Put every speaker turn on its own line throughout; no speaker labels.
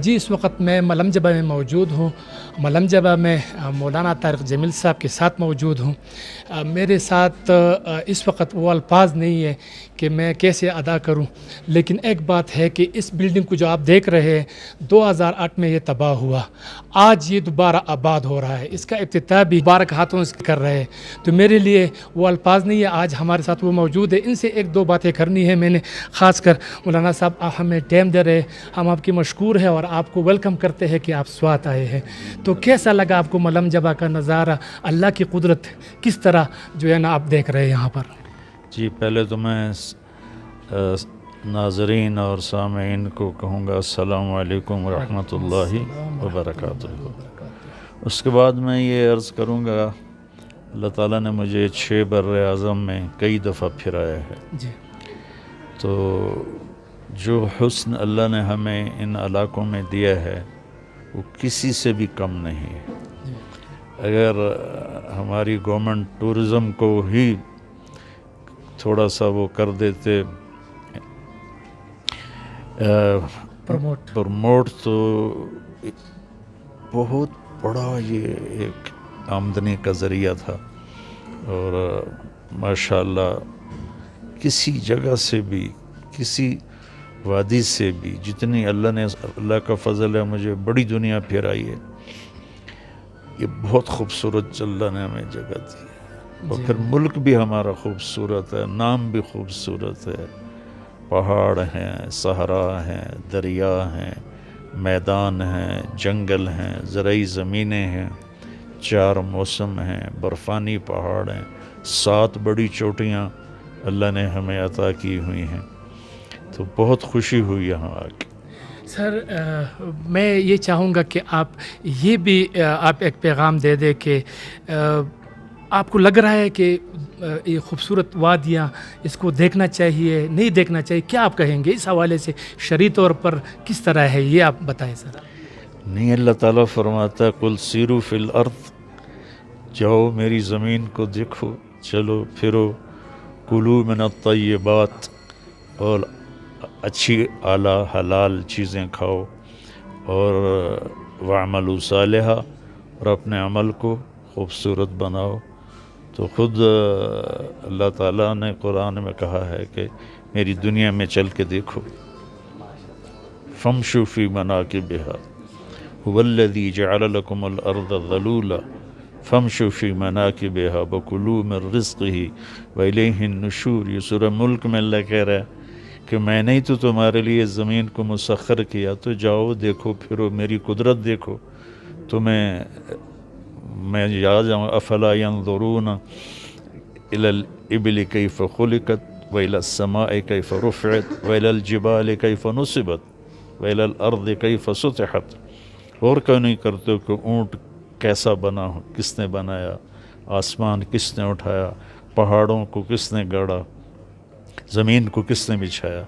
جی اس وقت میں ملم جبہ میں موجود ہوں. ملم جبہ میں مولانا طارق جمیل صاحب کے ساتھ موجود ہوں. میرے ساتھ اس وقت وہ الفاظ نہیں ہے کہ میں کیسے ادا کروں، لیکن ایک بات ہے کہ اس بلڈنگ کو جو آپ دیکھ رہے ہیں 2008 میں یہ تباہ ہوا، آج یہ دوبارہ آباد ہو رہا ہے. اس کا افتتاح بھی مبارک ہاتھوں سے کر رہے ہیں. تو میرے لیے وہ الفاظ نہیں ہے. آج ہمارے ساتھ وہ موجود ہے، ان سے ایک دو باتیں کرنی ہے. میں نے خاص کر مولانا صاحب آپ ہمیں ٹائم دے رہے، ہم آپ کی مشکور ہیں اور آپ کو ویلکم کرتے ہیں کہ آپ سوات آئے ہیں. تو کیسا لگا آپ کو ملم جبہ کا نظارہ، اللہ کی قدرت کس طرح جو ہے نا آپ دیکھ رہے ہیں یہاں پر؟
جی پہلے تو میں ناظرین اور سامعین کو کہوں گا السلام علیکم ورحمۃ اللہ وبرکاتہ. اس کے بعد میں یہ عرض کروں گا اللہ تعالیٰ نے مجھے 6 بر اعظم میں کئی دفعہ پھرایا ہے.
جی
تو جو حسن اللہ نے ہمیں ان علاقوں میں دیا ہے وہ کسی سے بھی کم نہیں ہے. اگر ہماری گورنمنٹ ٹورزم کو ہی تھوڑا سا وہ کر دیتے پروموٹ تو بہت بڑا یہ ایک آمدنی کا ذریعہ تھا. اور ماشاءاللہ کسی جگہ سے بھی، کسی وادی سے بھی، جتنی اللہ کا فضل ہے مجھے بڑی دنیا پھرائی ہے. یہ بہت خوبصورت اللہ نے ہمیں جگہ دی ہے. اور پھر ملک بھی ہمارا خوبصورت ہے، نام بھی خوبصورت ہے. پہاڑ ہیں، صحرا ہیں، دریا ہیں، میدان ہیں، جنگل ہیں، زرعی زمینیں ہیں، 4 موسم ہیں، برفانی پہاڑ ہیں، 7 بڑی چوٹیاں اللہ نے ہمیں عطا کی ہوئی ہیں. تو بہت خوشی ہوئی یہاں آ کے.
سر میں یہ چاہوں گا کہ آپ یہ بھی آپ ایک پیغام دے دیں کہ آپ کو لگ رہا ہے کہ یہ خوبصورت وادیاں اس کو دیکھنا چاہیے، نہیں دیکھنا چاہیے، کیا آپ کہیں گے اس حوالے سے؟ شرعی طور پر کس طرح ہے یہ آپ بتائیں سر.
نہیں، اللہ تعالیٰ فرماتا ہے قل سیروا فی الارض، جاؤ میری زمین کو دیکھو، چلو پھرو، کلوا من الطیبات، اور اچھی اعلیٰ حلال چیزیں کھاؤ، اور وعملوا صالحا، اور اپنے عمل کو خوبصورت بناؤ. تو خود اللہ تعالیٰ نے قرآن میں کہا ہے کہ میری دنیا میں چل کے دیکھو. فامشوا فی مناکبہا هو الذی جعل لکم الارض ذلولا فامشوا فی مناکبہا وکلوا من رزقہ والیہ النشور. یہ سورہ ملک میں اللہ کہہ رہا ہے کہ میں نے تو تمہارے لیے زمین کو مسخر کیا، تو جاؤ دیکھو پھرو، میری قدرت دیکھو. میں یاد جاؤں افلا ینظرون الی الابل کیف خلقت والی السماء کیف رفعت والی الجبال کیف نصبت والی الارض کیف سطحت. اور کیوں نہیں کرتے ہو کہ اونٹ کیسا بنا ہو، کس نے بنایا، آسمان کس نے اٹھایا، پہاڑوں کو کس نے گڑا، زمین کو کس نے بچھایا.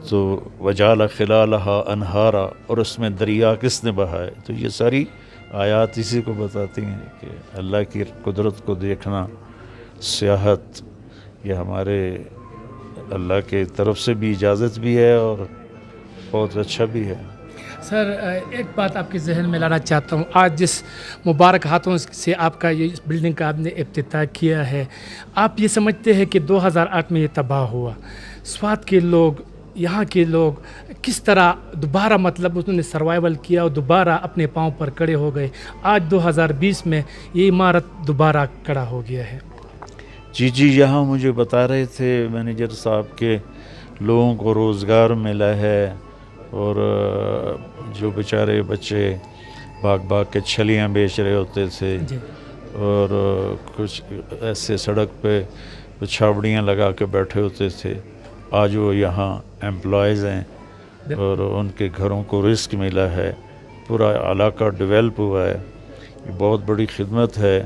تو وجعل خلالہا انہارا، اور اس میں دریا کس نے بہائے. تو یہ ساری آیات اسی کو بتاتی ہیں کہ اللہ کی قدرت کو دیکھنا، سیاحت، یہ ہمارے اللہ کے طرف سے بھی اجازت بھی ہے اور بہت اچھا بھی ہے.
سر ایک بات آپ کے ذہن میں لانا چاہتا ہوں. آج جس مبارک ہاتھوں سے آپ کا یہ بلڈنگ کا آپ نے افتتاح کیا ہے، آپ یہ سمجھتے ہیں کہ 2008 میں یہ تباہ ہوا، سوات کے لوگ، یہاں کے لوگ کس طرح دوبارہ مطلب انہوں نے سروائیول کیا اور دوبارہ اپنے پاؤں پر کھڑے ہو گئے؟ آج 2020 میں یہ عمارت دوبارہ کھڑا ہو گیا ہے.
جی یہاں مجھے بتا رہے تھے مینیجر صاحب کے لوگوں کو روزگار ملا ہے، اور جو بیچارے بچے باغ کے چھلیاں بیچ رہے ہوتے تھے اور کچھ ایسے سڑک پہ چھاوڑیاں لگا کے بیٹھے ہوتے تھے، آج وہ یہاں ایمپلائیز ہیں اور ان کے گھروں کو رزق ملا ہے. پورا علاقہ ڈیولپ ہوا ہے. یہ بہت بڑی خدمت ہے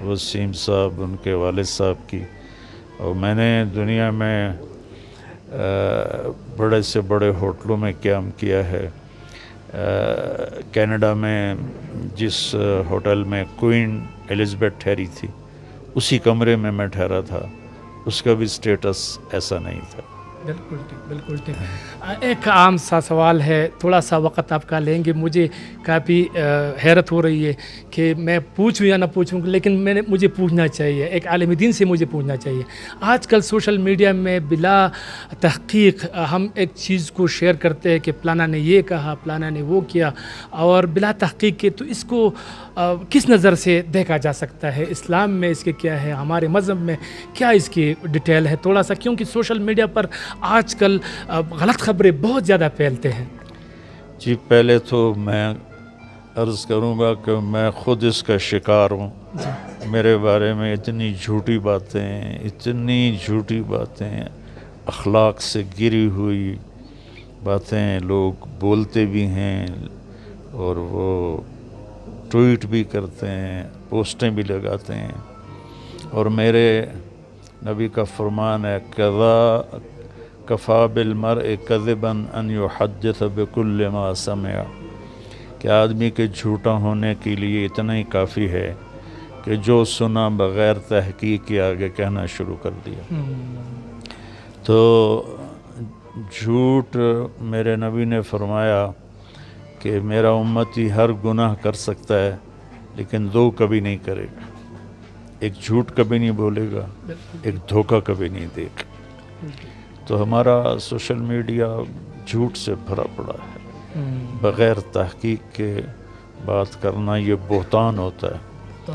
وسیم صاحب، ان کے والد صاحب کی. اور میں نے دنیا میں بڑے سے بڑے ہوٹلوں میں قیام کیا ہے. کینیڈا میں جس ہوٹل میں کوئین ایلزبتھ ٹھہری تھی، اسی کمرے میں ٹھہرا تھا. اس کا بھی سٹیٹس ایسا نہیں تھا.
بالکل ٹھیک، بالکل ٹھیک۔ ایک عام سا سوال ہے، تھوڑا سا وقت آپ کا لیں گے، مجھے کافی حیرت ہو رہی ہے کہ میں پوچھوں یا نہ پوچھوں، لیکن مجھے پوچھنا چاہیے، ایک عالم دین سے مجھے پوچھنا چاہیے۔ آج کل سوشل میڈیا میں بلا تحقیق ہم ایک چیز کو شیئر کرتے ہیں کہ فلانا نے یہ کہا، فلانا نے وہ کیا، اور بلا تحقیق کے، تو اس کو کس نظر سے دیکھا جا سکتا ہے؟ اسلام میں اس کے کیا ہے، ہمارے مذہب میں کیا اس کی ڈیٹیل ہے تھوڑا سا، کیونکہ سوشل میڈیا پر آج کل غلط خبریں بہت زیادہ پھیلتے ہیں۔
جی پہلے تو میں عرض کروں گا کہ میں خود اس کا شکار ہوں۔ میرے بارے میں اتنی جھوٹی باتیں، اخلاق سے گری ہوئی باتیں لوگ بولتے بھی ہیں، اور وہ ٹویٹ بھی کرتے ہیں، پوسٹیں بھی لگاتے ہیں، اور میرے نبی کا فرمان ہے کفا بالمرء کذبا ان یحدث بکل ما سمع، کہ آدمی کے جھوٹا ہونے کے لیے اتنا ہی کافی ہے کہ جو سنا بغیر تحقیق کے آگے کہنا شروع کر دیا۔ تو جھوٹ، میرے نبی نے فرمایا کہ میرا امتی ہر گناہ کر سکتا ہے لیکن دو کبھی نہیں کرے گا، ایک جھوٹ کبھی نہیں بولے گا، ایک دھوکہ کبھی نہیں دے گا۔ تو ہمارا سوشل میڈیا جھوٹ سے بھرا پڑا ہے، بغیر تحقیق کے بات کرنا یہ بہتان ہوتا ہے،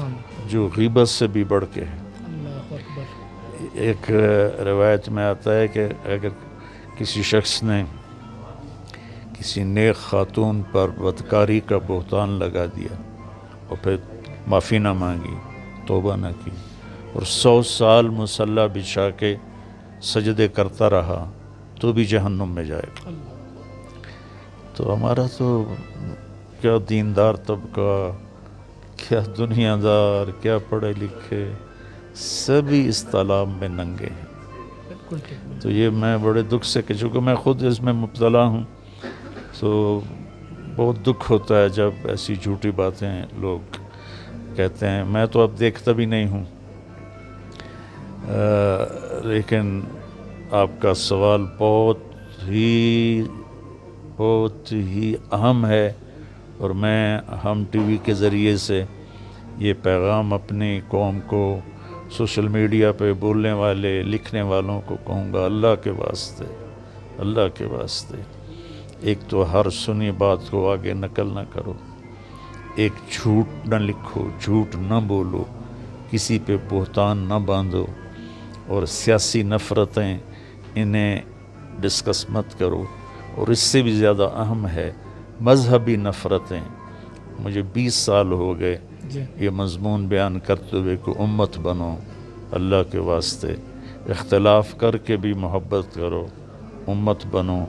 جو غیبت سے بھی بڑھ کے ہے۔ ایک روایت میں آتا ہے کہ اگر کسی شخص نے کسی نیک خاتون پر بدکاری کا بہتان لگا دیا اور پھر معافی نہ مانگی، توبہ نہ کی، اور 100 سال مصلی بچھا کے سجدے کرتا رہا، تو بھی جہنم میں جائے گا۔ تو ہمارا تو کیا دیندار طبقہ، کیا دنیا دار، کیا پڑھے لکھے، سبھی اس تالاب میں ننگے ہیں۔ تو یہ میں بڑے دکھ سے، کہ چونکہ میں خود اس میں مبتلا ہوں، تو بہت دکھ ہوتا ہے جب ایسی جھوٹی باتیں لوگ کہتے ہیں۔ میں تو اب دیکھتا بھی نہیں ہوں، لیکن آپ کا سوال بہت ہی اہم ہے، اور میں ہم ٹی وی کے ذریعے سے یہ پیغام اپنی قوم کو، سوشل میڈیا پہ بولنے والے، لکھنے والوں کو کہوں گا، اللہ کے واسطے ایک تو ہر سنی بات کو آگے نقل نہ کرو، ایک جھوٹ نہ لکھو، جھوٹ نہ بولو، کسی پہ بہتان نہ باندھو، اور سیاسی نفرتیں انہیں ڈسکس مت کرو، اور اس سے بھی زیادہ اہم ہے مذہبی نفرتیں۔ مجھے 20 سال ہو گئے یہ مضمون بیان کرتے ہوئے کہ امت بنو، اللہ کے واسطے اختلاف کر کے بھی محبت کرو، امت بنو۔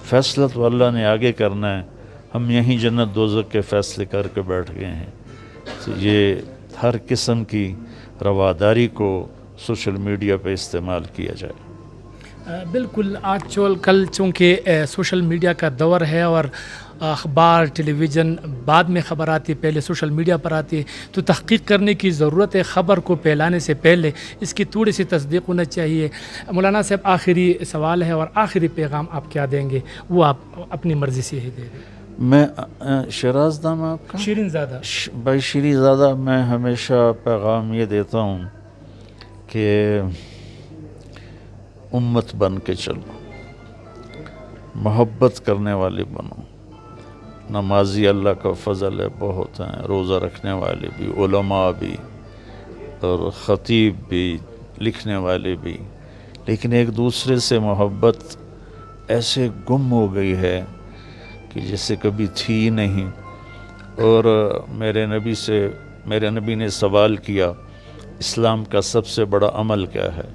فیصلہ تو اللہ نے آگے کرنا ہے، ہم یہیں جنت دوزخ کے فیصلے کر کے بیٹھ گئے ہیں۔ تو یہ ہر قسم کی رواداری کو سوشل میڈیا پہ استعمال کیا جائے۔
بالکل، آج کل چونکہ سوشل میڈیا کا دور ہے، اور اخبار، ٹیلی ویژن بعد میں خبر آتی ہے، پہلے سوشل میڈیا پر آتی ہے، تو تحقیق کرنے کی ضرورت ہے۔ خبر کو پھیلانے سے پہلے اس کی تھوڑی سی تصدیق ہونا چاہیے۔ مولانا صاحب، آخری سوال ہے اور آخری پیغام آپ کیا دیں گے، وہ آپ اپنی مرضی سے ہی دے دیں۔
میں شیراز نام آپ کا؟
شیرین زادہ۔
بھائی شیرین زادہ، میں ہمیشہ پیغام یہ دیتا ہوں کہ امت بن کے چلو، محبت کرنے والے بنو۔ نمازی اللہ کا فضل ہے، بہت ہیں، روزہ رکھنے والے بھی، علماء بھی، اور خطیب بھی، لکھنے والے بھی، لیکن ایک دوسرے سے محبت ایسے گم ہو گئی ہے کہ جیسے کبھی تھی ہی نہیں۔ اور میرے نبی نے سوال کیا، اسلام کا سب سے بڑا عمل کیا ہے؟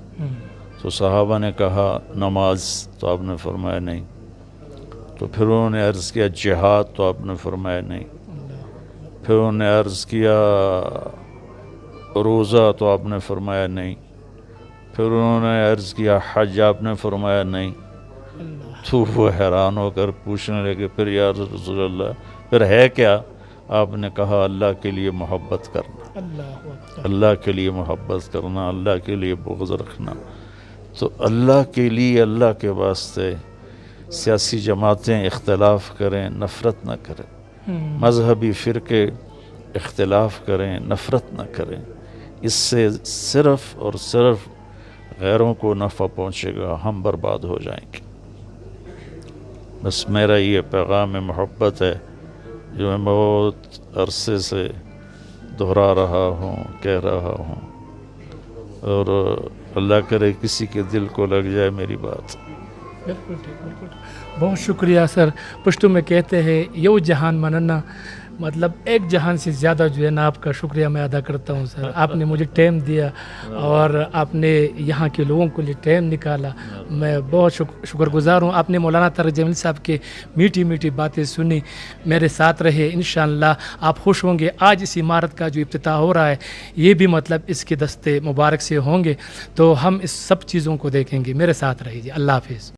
تو صحابہ نے کہا نماز، تو آپ نے فرمایا نہیں۔ تو پھر انہوں نے عرض کیا جہاد، تو آپ نے فرمایا نہیں۔ پھر انہوں نے عرض کیا روزہ، تو آپ نے فرمایا نہیں۔ پھر انہوں نے عرض کیا حج، آپ نے فرمایا نہیں۔ تو وہ حیران ہو کر پوچھنے لگے پھر یا رسول اللہ پھر ہے کیا؟ آپ نے کہا اللہ کے لیے محبت کرنا، اللہ کے لیے محبت کرنا، اللہ کے لیے بغض رکھنا۔ تو اللہ کے لیے، اللہ کے واسطے سیاسی جماعتیں اختلاف کریں، نفرت نہ کریں، مذہبی فرقے اختلاف کریں، نفرت نہ کریں، اس سے صرف اور صرف غیروں کو نفع پہنچے گا، ہم برباد ہو جائیں گے۔ بس میرا یہ پیغام محبت ہے جو میں بہت عرصے سے دہرا رہا ہوں، کہہ رہا ہوں، اور اللہ کرے کسی کے دل کو لگ جائے میری بات۔
بالکل ٹھیک، بالکل بہت شکریہ سر۔ پشتو میں کہتے ہیں یو جہان مننا، مطلب ایک جہان سے زیادہ جو ہے نا آپ کا شکریہ میں ادا کرتا ہوں سر۔ آپ نے مجھے ٹائم دیا اور آپ نے یہاں کے لوگوں کے لیے ٹائم نکالا، میں بہت شکر گزار ہوں۔ آپ نے مولانا طارق جمیل صاحب کے میٹھی میٹھی باتیں سنی، میرے ساتھ رہے، انشاءاللہ آپ خوش ہوں گے۔ آج اس عمارت کا جو افتتاح ہو رہا ہے یہ بھی مطلب اس کے دستے مبارک سے ہوں گے، تو ہم اس سب چیزوں کو دیکھیں گے۔ میرے ساتھ رہیے، اللہ حافظ۔